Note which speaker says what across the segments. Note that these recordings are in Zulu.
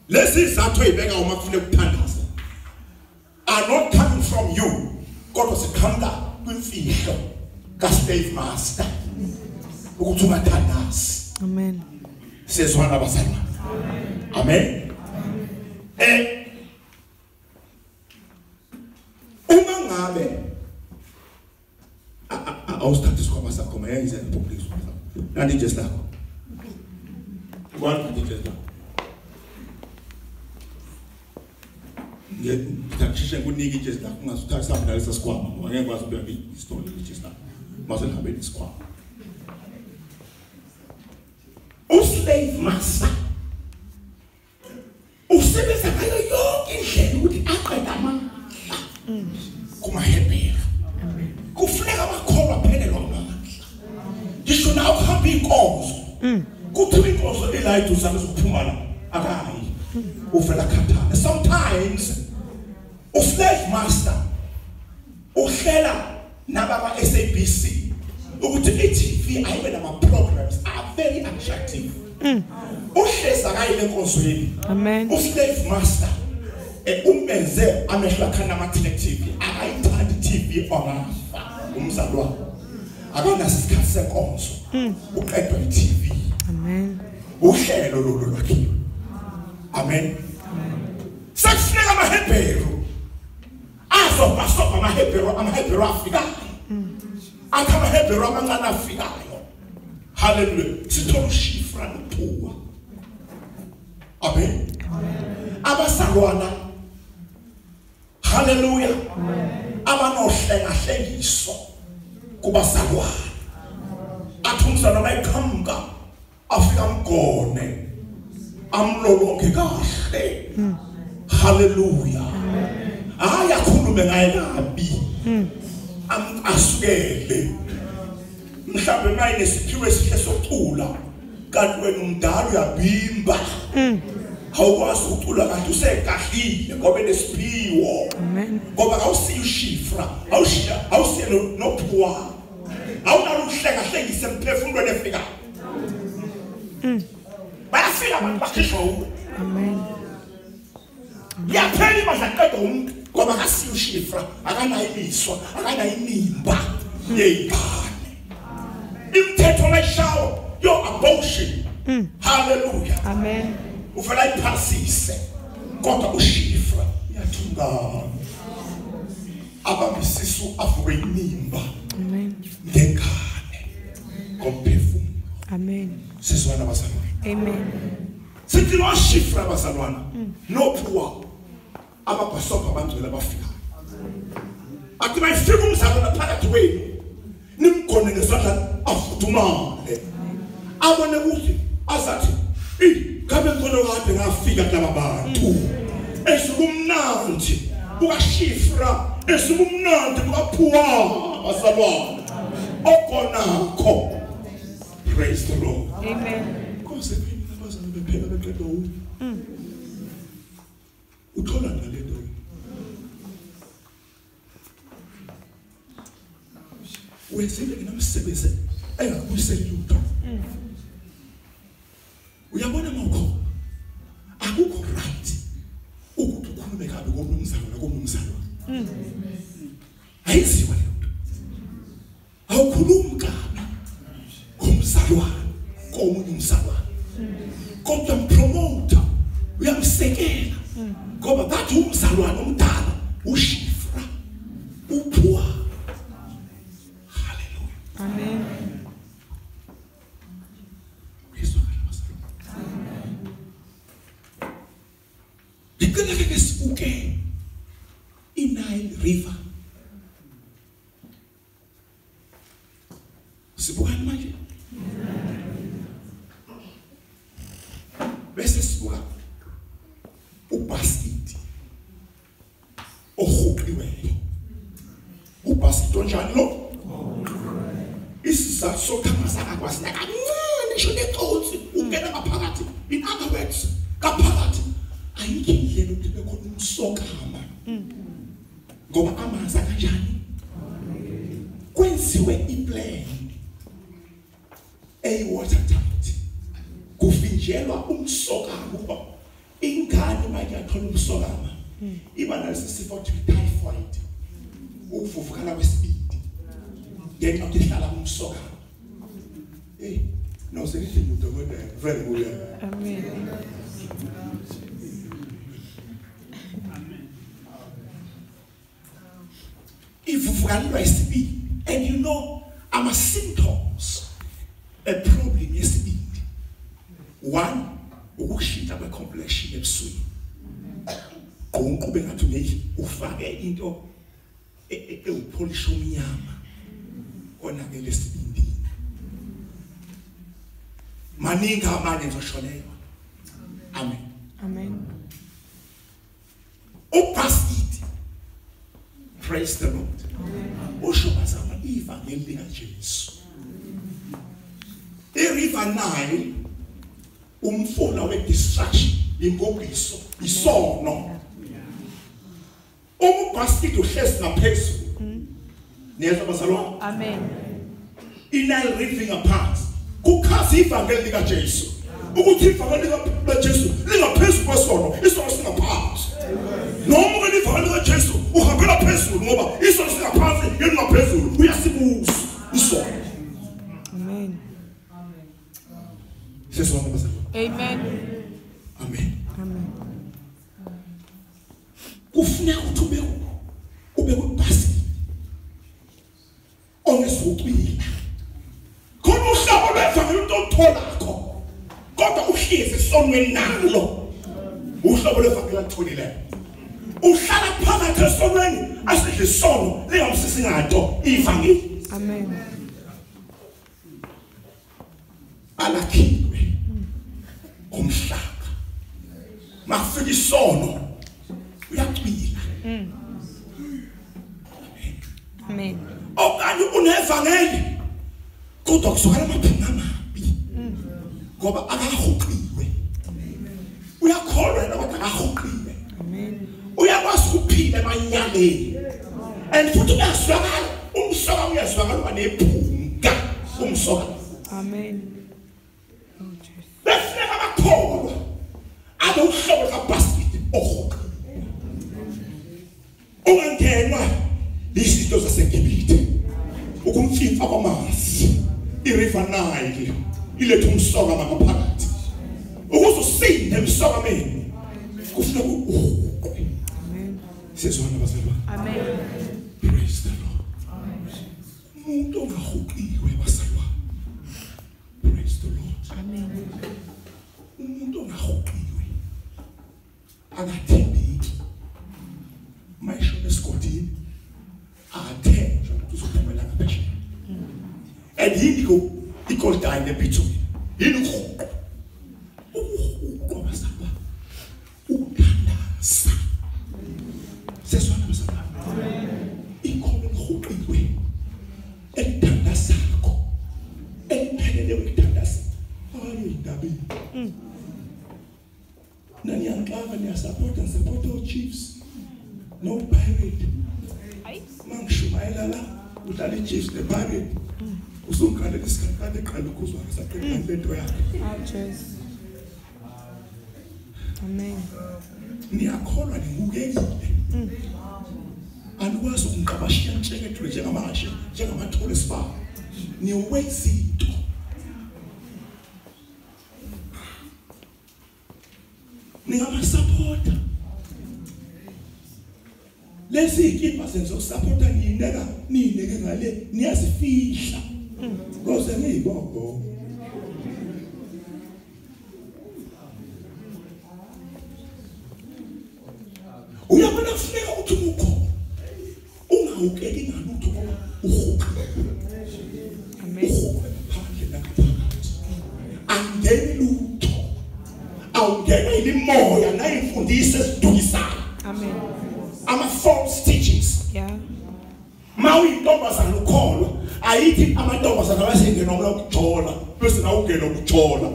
Speaker 1: Lesi zathu ibeka uma kufune ukuthandaza. Are not coming from you. Kodwa sikhanga kwimfihlo kaSlave Master. Ukuthi ungathandazi.
Speaker 2: Amen.
Speaker 1: Sezwana abazalwane. Amen. Uma ngabe awusthatha isikhwama sakho mayenze public school. Nandi just lakho. One just lakho. Ngiyakuthathisha kuniki just lakho ungasuthatha samdala sesikhwama. Ngeke kwazi ukubeka istory just lakho. Mase ngabe isikhwama. Slave Master usebenza ngayo yonke indlela ukuthi aqeda amandla kumahebhera kufuneka bakholwa phelelwa amandla ngisho nawe uhamba inkonzo kuthiwa inkonzo elight uzame ukuphumana akayi uvela khathana. Sometimes uSlave Master uhlela nababa SABC ukuthi iTV ayibe nama programs are very attractive. Uhleza kayi lenkonzweni.
Speaker 2: Amen.
Speaker 1: uSlave Master umenze amehla khana ama TV akayithandi TV ongafa umzalwane akanaso isikhathi senkonzo uqedwa iTV.
Speaker 2: Amen.
Speaker 1: Uhlelo lolu lwakhe. Amen. Sakufuneka amahebheru azobasoba amahebheru afika akama hebero amancane afikayo. Hallelujah. Sithola ushifra nophuwa. Amen. Abazalwana. Hallelujah. Abanohlenga hlengiso kubazalwana. Athumza noma iqhamuka afika mgone amlolonke kahle. Hallelujah. Ayakhulume ngaye kabi. Asukele mhlawumbe manje nesiphiwe esihle sokucula kanti wena umdala uyabimba awukwazi ukucula kanti usekahlile ngoba nesiphiwo ngoba awusiya ushifra awusiya nophuwa awunalo ukuhlenga hlengise emphefumulweni efika bayafika abantu bakhishwa
Speaker 2: Amen.
Speaker 1: yaphela imandla qeda umuntu ngoba akasiya ushifra akanayimiswa akanayimimba yeyingane imithetho mayishawo yo abortion. Hallelujah.
Speaker 2: Amen.
Speaker 1: Uvela iphasise kodwa ushifra yathungana abambisisu avuke inimba.
Speaker 2: Amen.
Speaker 1: Ngengane komphefumulo.
Speaker 2: Amen.
Speaker 1: Sizwana bazalwane.
Speaker 2: Amen.
Speaker 1: Sithi lo shifra bazalwana nophuwa ababhasopa abangcwele abafika. Athi mayifika umzalwana phakathi kwenu nimgone ngesandla afuthumale. Abone ukuthi azathi ngabe ngcono kade ngafika kulaba bantu. Esubumnandi ukashifra esubumnandi ukaphuwa bazalwana. Okonakho. Praise the Lord.
Speaker 2: Amen.
Speaker 1: Kose phela abazalwane bephela beqeda uthola nalento wenzile nomsebenzi engakubuyiseli lutho. Uyabona ngakho akukho right ukuthi ukhulume kabi komnumzalwane. Ayiziwa lento. Awukhulumi kabi komzalwane komunye umzalwane. Kodwa mpromoter uyamsekela. Ngoba bathi umzalwane omdala ushifra uphuwa. Hallelujah.
Speaker 2: Amen.
Speaker 1: Dikene ke sibuke iNile River. Sibukani manje? Bese sibuka ubasket ohuqiweyo. Ubasket onjani lo? Isizathu sokhamasa akwazi nakancane ngisho neqotsi ungena ngaphakathi. In other words, kaphakathi ayikho indlela ukuthi bekhona umsokama. Ngoba amanzi kanjani? Kwenziwe iplan watertight. Kufinjelwa umsokama ukuba ingane uyathola umsokama iba nasisifo typhoid ukuvuvukala kwesibindi ngenxa yokuthi ihlala kumsokama no selithi udokotela very good
Speaker 2: Amen.
Speaker 1: ivuvukalelwa isibindi and you know ama symptoms a problem yesibindi one ukushintsha kwe complexion ebusweni konke ngathi neyi ufake into ewupolish omnyama onakele isibindi maningi amanye ngizoshonelwa amen
Speaker 2: Amen.
Speaker 1: upasiti praise the Lord usho bazama ivangeli lika Jesu iRiver Nile umfula we destruction ingobiso isono upasiti uhlezi ngaphezulu niyezwa bazalwane
Speaker 2: Amen.
Speaker 1: Nile river apart kukhasi ivangeli lika Jesu ukuthi ivangeli lika Jesu lingaphezulu kwesono isono singaphansi noma ivangeli lika Jesu uhambela phezulu ngoba isono singaphansi yengaphezulu uyasibuza isono
Speaker 2: Amen.
Speaker 1: sesona bazalwane
Speaker 2: Amen.
Speaker 1: amen
Speaker 2: Amen.
Speaker 1: kufuneka ukuthi ube kubhasi onesucwila khona uhlabo lwevangeli into otholakho kodwa uhlezi esonweni nalo uhlabo lwevangeli atholileyo uhlala phakathi esonweni asidle isono lingamsisi ngato ivangeli
Speaker 2: Amen.
Speaker 1: alakhiwe umhlaba mafika isono uyacwila
Speaker 2: Amen.
Speaker 1: okanye unevangeli kodwa kusukela amaphunga amabi ngoba akahuqiwe uyakholwa ukuthi akahuqiwe
Speaker 2: Amen.
Speaker 1: uyakwazi ukuphila emanyaleni and futhi uyaswakala umsoka uyaswakala nephunga umsoka
Speaker 2: Amen. Oh Jesus.
Speaker 1: befika abakholwa abe uhlobo kabasket ohuqa ungangenwa izinto zaseGibhithe ukumfimfa kwamanzi iRiver Nile ilethe umsoka ngaphakathi ukuze usinde emsokameni kufuneka uhuqwe
Speaker 2: Amen.
Speaker 1: sezona bazalwane
Speaker 2: Amen.
Speaker 1: praise the Lord umuntu ongahuqiwe bazalwane praise the Lord
Speaker 2: Amen.
Speaker 1: umuntu ongahuqiwe akathembeki mayisho esigodini athenjwa ukuthi uzophumela ngaphesheya and yini ikoldayi nebithume yini uhuqo basaba ukuthandaza sesona basaba ikhono lihuqiwe ekuthandazakho ekuphelele ukuthandaza ayindabeni naniyanhlaba niyasupport o-Chiefs no pirate mangishumayela la udlala i-Chiefs ne-pirate usungikhalela isikhathi eqala ukuzwa ngisaqedile lento yakhe
Speaker 2: Oh Jesus. Amen.
Speaker 1: niyakholwa nibukekile anikwazi ukungqabashiya ntshekethule njengamathole esiba niwezinto ningamasupporta lezi ikipa senzokusupporta niyineke ngale niyazifihla ngoze ngiyibongo uyabona kufuneka ukuthi ukho ungawukeki ngalutho ngoba uhuqa
Speaker 2: Amen.
Speaker 1: phandle naphakathi angeni lutho awungeneli moya nayimfundiso ezidukisayo
Speaker 2: Amen.
Speaker 1: ama-false teachings
Speaker 2: Yeah.
Speaker 1: mawuyintombazana ukholwa ayithi amantombazana abasengena ukujola bese nawe ungena ukujola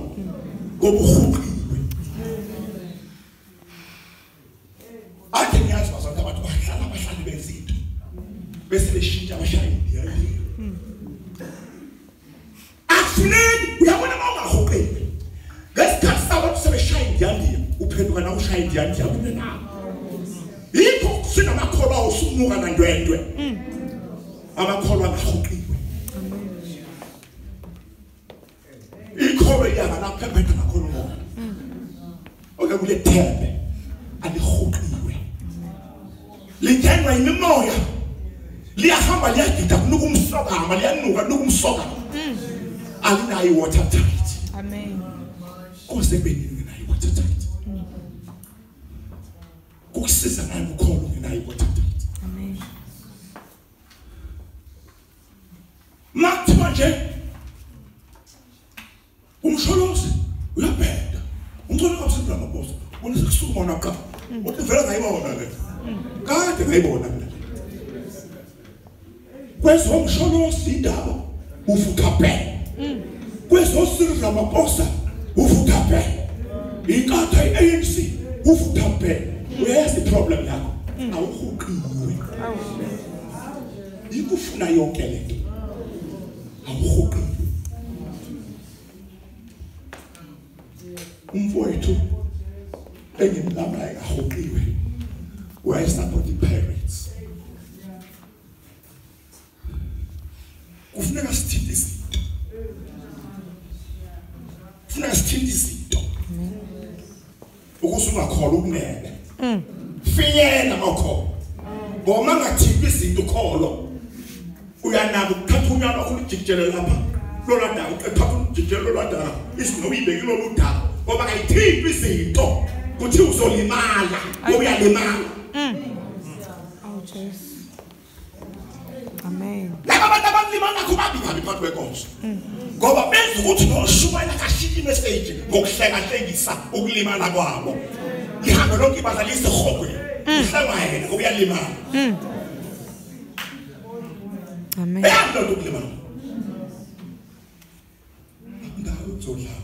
Speaker 1: ngoba uhuqiwe ade ngiyazi bazana abantu bahlala abahlali bezinto bese beshintsha abashayeli yayini akufuneki uyabona mawungahuqiwe ngesikhathi sabantu sebeshaya indiyandiya uphenduka na ushaya indiyanti yakune nawo yikho sinamakholwa usumuka nandwendwe amakholwa ngahuqiwe ikholo yanga naphephetha ngakhona umoya oke kule thembe alihuqiwe lingenwa imimoya liyahamba liyagida kunukumsokama liyanuka nukumsokama alinayo watertight
Speaker 2: Amen.
Speaker 1: kose benini nayo watertight kukusiza nayo ukholo nayo watertight
Speaker 2: Amen.
Speaker 1: Mathiwa nje umsholozi uyabheda umntwana kabusenza amaboso ubona sekusukuma wona ka uthi vele ngayibona le kade ngayibona le kwezomsholozi indaba uvutha phe kwezosirira amabosa uvutha phe inkatha i-ANC uvutha phe uyayazi problem yakho awuhuqiwe ikufuna yonke lento awuhuqiwe umfowethu engimlamayo ahuqiwe wayesapota i-Pirates kufuneka sithinte izinto kufuneka sithinte izinto ukuze ungakholwa ukunene fiyela ngokho ngoba ngathimba izinto kholo uyanaka ukuthatha unyana wakho ujikijele lapha lolanda ukuthatha ujikijele lolanda izinto uyibeke loludala ngoba ngayithimba izinto kuthi uzolimala ngoba uyalimala
Speaker 2: Oh Jesus. Amen.
Speaker 1: laba abantu abalimala kubabi kabi phakathi kwenkonzo ngoba benza ukuthi noshumayela kashiya imessage ngokuhleka-hlekisa ukulimala kwabo lihambe lonke ibadlalise ihokwe uhlangayena ngoba uyalimala
Speaker 2: Amen.
Speaker 1: eyanto nto ukulimala ndawo uzodlala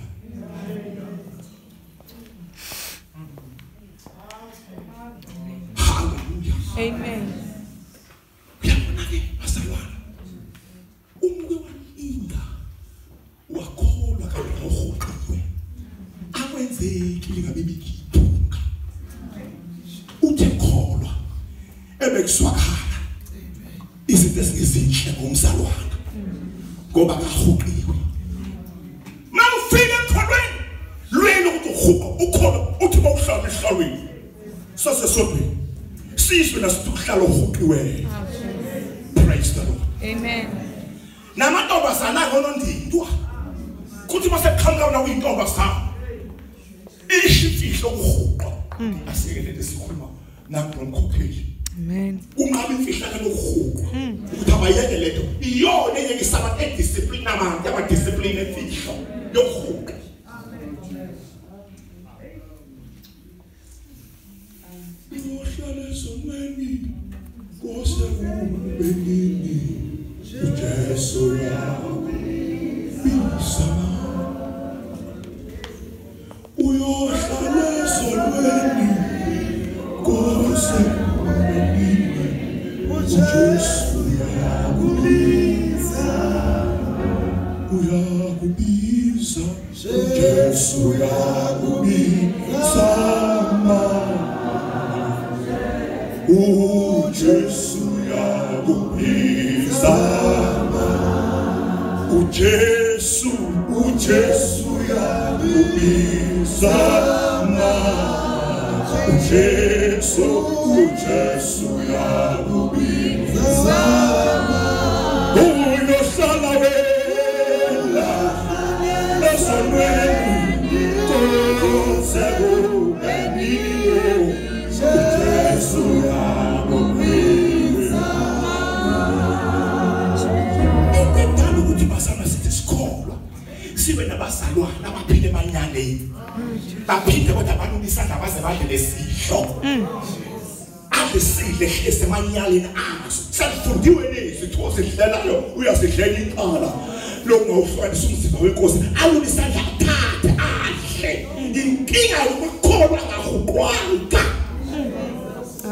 Speaker 1: hallelujah
Speaker 2: Amen.
Speaker 1: uyabona-ke bazalwana umuke walinga wakholwa kanti awuhuqiwe akwenzeki lingabe bikhiphuka uthe kholwa ebekuswakhala izinto ezingezinhle ngomzalwana ngoba kahuqiwe mawufika ekholweni lwena ukuthi ukholo uthi mawuhlala ehlalweni sasesodweni sizwe nasituhlala uhuqiweyo. Praise the Lord.
Speaker 2: Amen.
Speaker 1: Namantombazana konondindwa kuthi maseqhamuka na uyintombazana ishifihlo uhuqa asikelele sikhuluma nakumkhokheli.
Speaker 2: Amen.
Speaker 1: Ungabe imfihlakalo lokuhuqa ukuthi abayeke lento iyona eyekisaba ediscipline abantu abadiscipline efihlo yokuhuqa. Jesu ya bisama uyohlala solweni kose ubenini Jesu ya kubiza uyakubiza Jesu ya kubiza Jesu ya kubiza Jesu ya kubiza Jesu ya kubiza uyohlala wena esonweni kose ubenini Jesu ya kubiza indendalo ukuthi basana sithi sikholwa sibe nabazalwana abaphile emanyaneni baphinde kodwa abantu isandla baze badle lesihlo abesidle esemanyaleni aso salifundiwe nezi thoze sidlelayo uyasidlela iqala lokungawufanisa umzimba wenkosi alule isandla athathe adle inkinga yokukholwa ngahuqwanga.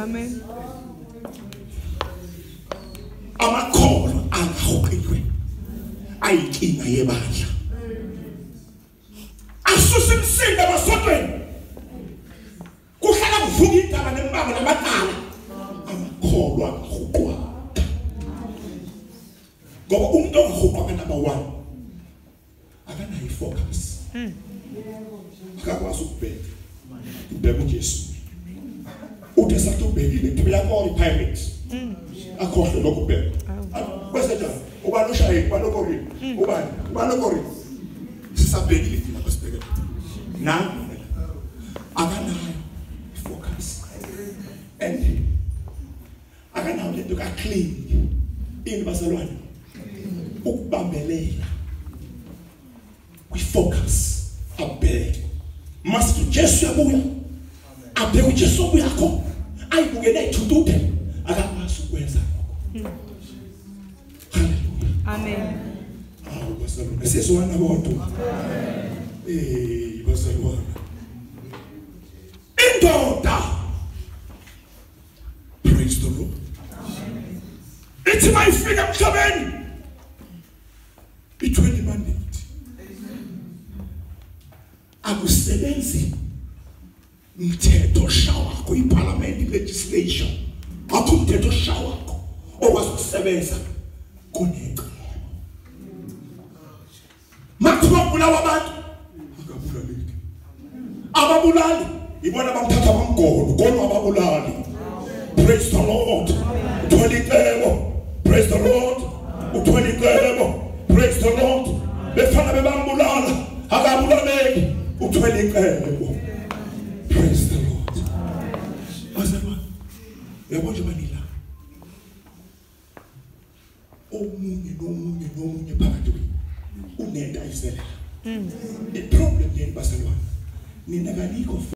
Speaker 2: Amen.
Speaker 1: Amakholwa angahuqiwe ayinkinga yebandla asuse imsinga basotweni Kuvuka indaba nembango nabadala. Amakholwa akahuqwa. Ngoba umuntu ongahuqwa number 1. Akanayo focus. Akakwazi ukubheka. Ubheka uJesu. Uthi sakubhekile tuyakho i-pirates. Akhohle lokubheka. Bese njalo uba noshaye uba lokori. Uba lokori. Sisabhekile thina besibhekela. Nangu akanayo focus. And akanayo lento ka clean. Ini bazalwane. Ukubambelela. We focus. Abheke. Master Jesu yabuya. Abheke uJesu yakho. Ayibukele ithututhe. Akakwazi ukwenza lokho. Hallelujah.
Speaker 2: Amen.
Speaker 1: Awu bazalwane sesizwana bodwa. Bazalwane. Indoda. Praise the Lord. It's my freedom coming. Between the mandate. Akusebenzi mthetho shawakho iparliament legislation. Akumthetho shawakho owazokusebenza kunenqa. Makuthiwa bulawa abantu akabulaleki. Ababulali ibona bamthatha bamgolo kodwa ababulali. Praise the Lord. Praise the Lord. Praise the Lord. Befana bebambulala akabulaleki uthwele icebo.